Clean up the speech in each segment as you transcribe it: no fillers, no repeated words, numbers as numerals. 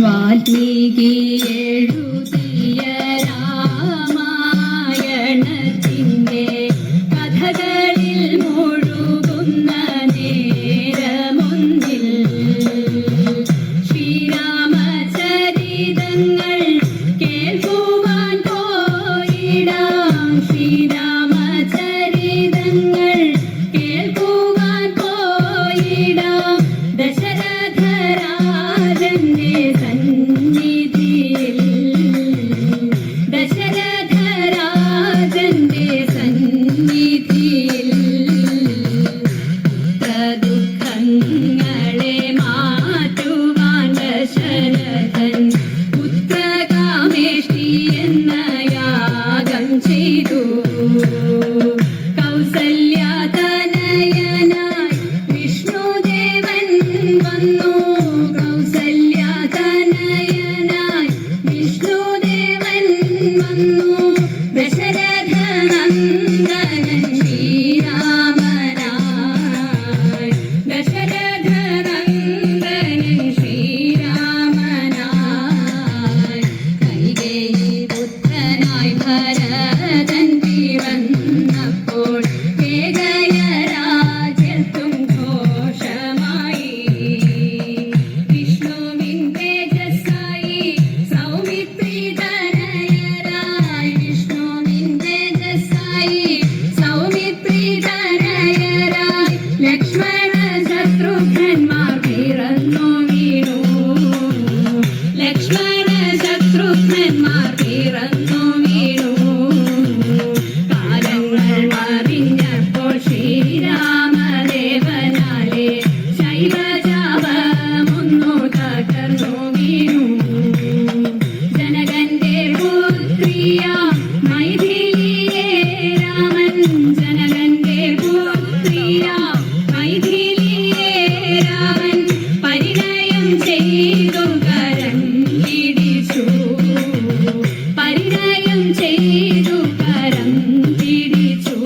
വാൽമീകി എഴുതിയ രാമായണത്തിൻ്റെ കഥകളിൽ മുഴുകുന്ന നേരമൊന്നിൽ ശ്രീരാമചരിതങ്ങൾ കേൾക്കുവാൻ പോയിടാം. ശ്രീരാമചരിതങ്ങൾ കേൾക്കുവാൻ പോയിടാം. ദശരഥരാജന്റെ സന്നിധിയിൽ ദശരഥരാജന്റെ സന്നിധിയിൽ ദുഃഖങ്ങളെ മാറ്റുവാൻ ദശരഥൻ പുത്രകാമേഷ്ടി എന്ന യാഗം ചെയ്തു. കൗസല്യാതനയനായി വിഷ്ണുദേവൻ വന്നു. കൗസല്യാതനയനായി വിഷ്ണുദേവൻ വന്നു. ദശരഥനന്ദനൻ ശ്രീരാമനായി ദശരഥനന്ദനൻ ശ്രീരാമനായി കൈകേയി പുത്രനായി ഭരതൻ പിറന്നപ്പോൾ കേകയരാജ്യത്തും ഘോഷമായി. വിഷ്ണുവിൻ തേജസ്സായി സൗമിത്രിതനയരായി വിഷ്ണുവിൻ തേജസ്സായി സൗമിത്രിതനയരായി ലക്ഷ്മണ ശത്രുഘ്നന്മാർ പിറന്നു വീണു. ലക്ഷ്മണ ശത്രുഘ്നന്മാർ പിറന്നു വീണു. കാലങ്ങൾ മറിഞ്ഞപ്പോൾ ശ്രീരാമദേവനാലെ ശൈവജാപമൊന്നു തകർന്നു വീണു. ജനകന്റെ പുത്രിയ മൈഥിലിയെ രാമൻ ജനകന്റെ പുത്രിയ മൈഥിലിയെ രാമൻ പരിണയം ചെയ്തു കരം പിടിച്ചു. പരിണയം ചെയ്തു കരം പിടിച്ചു.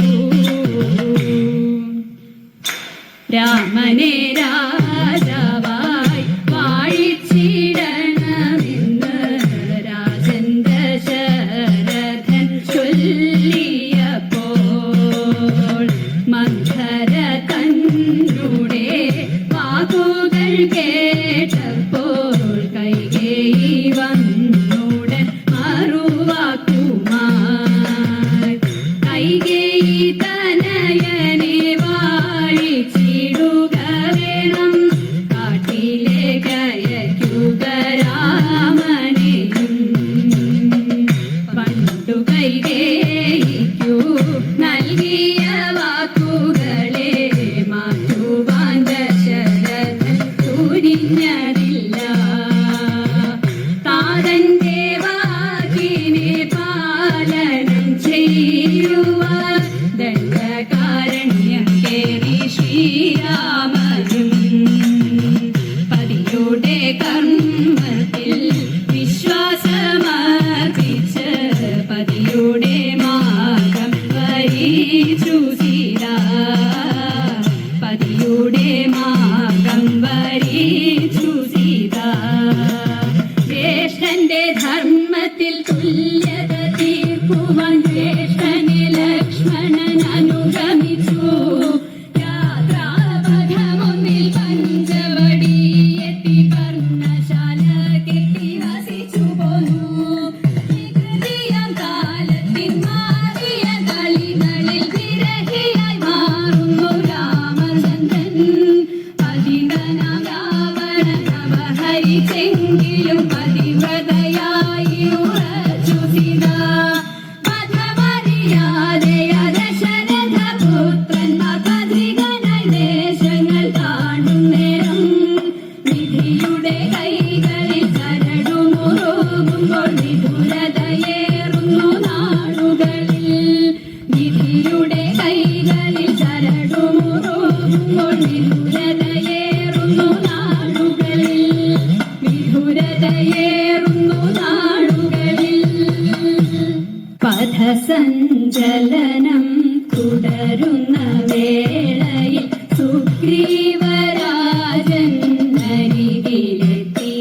രാമനെ രാജാവായി വാഴിച്ചിടണമെന്ന് രാജൻ ദശരഥൻ ചൊല്ലിയപ്പോൾ മന്ധര തന്നുടെ വാക്കുകൾ കേട്ടപ്പോൾ കൈകേയി വന്നുടൻ മറുവാക്കുമായി. കൈകേയി തനയനെ വാഴിച്ചിടുക വേണം. കാട്ടിലേക്ക് അയക്കുക രാമനെയും. പണ്ടു കൈകേയിക്കു നൽകിയ വാക്കുകളെ മാറ്റുവാൻ ദശരഥൻ തുനിഞ്ഞതില്ല. താതന്റെ വാക്കിനെ പാലനം ചെയ്യുവാൻ ദണ്ഡകാരണ്യം കേറി ശ്രീരാമനും. പതിയുടെ കർമ്മത്തിൽ വിശ്വാസമർപ്പിച്ച് പതിയുടെ മാർഗം വരിച്ചു സീത. പതിയുടെ മാർഗം വരിച്ചു സീത. ജ്യേഷ്ഠന്റെ ധർമ്മത്തിൽ തുല്യത തീർക്കുവാൻ ജ്യേഷ്ഠനെ ലക്ഷ്മണൻ അനുഗമിച്ചു. യാത്രാപഥമൊന്നിൽ പഞ്ചവടി എത്തി പർണശാല കെട്ടി വസിച്ചു പോന്നു. വികൃതിയാം കാലത്തിൻ മാറിയ കളികളിൽ വിരഹിയായി മാറുന്നു രാമചന്ദ്രൻ. പതിതനാം രാവണൻ അപഹരിച്ചെങ്കിലും പതിവ്രതയായി ഉറച്ചു സീത. പഥമറിയാതെയ ദശരഥപുത്രന്മാർ പഥികനായി ദേശങ്ങൾ താണ്ടും നേരം വിധിയുടെ കൈകളിൽ ചരടുമുറുകുമ്പോൾ വിദുരതയേറുന്നു നാടുകളിൽ. വിധിയുടെ കൈകളിൽ ചരടുമുറുകുമ്പോൾ വിദുരതയേറുന്നു നാടുകളിൽ. വിദുരതയേറുന്നു നാടുകളിൽ. പഥസഞ്ചലനം തുടരുന്ന വേളയിൽ സുഗ്രീവരാജൻ അരികിലെത്തി.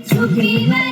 സുഖിവരേ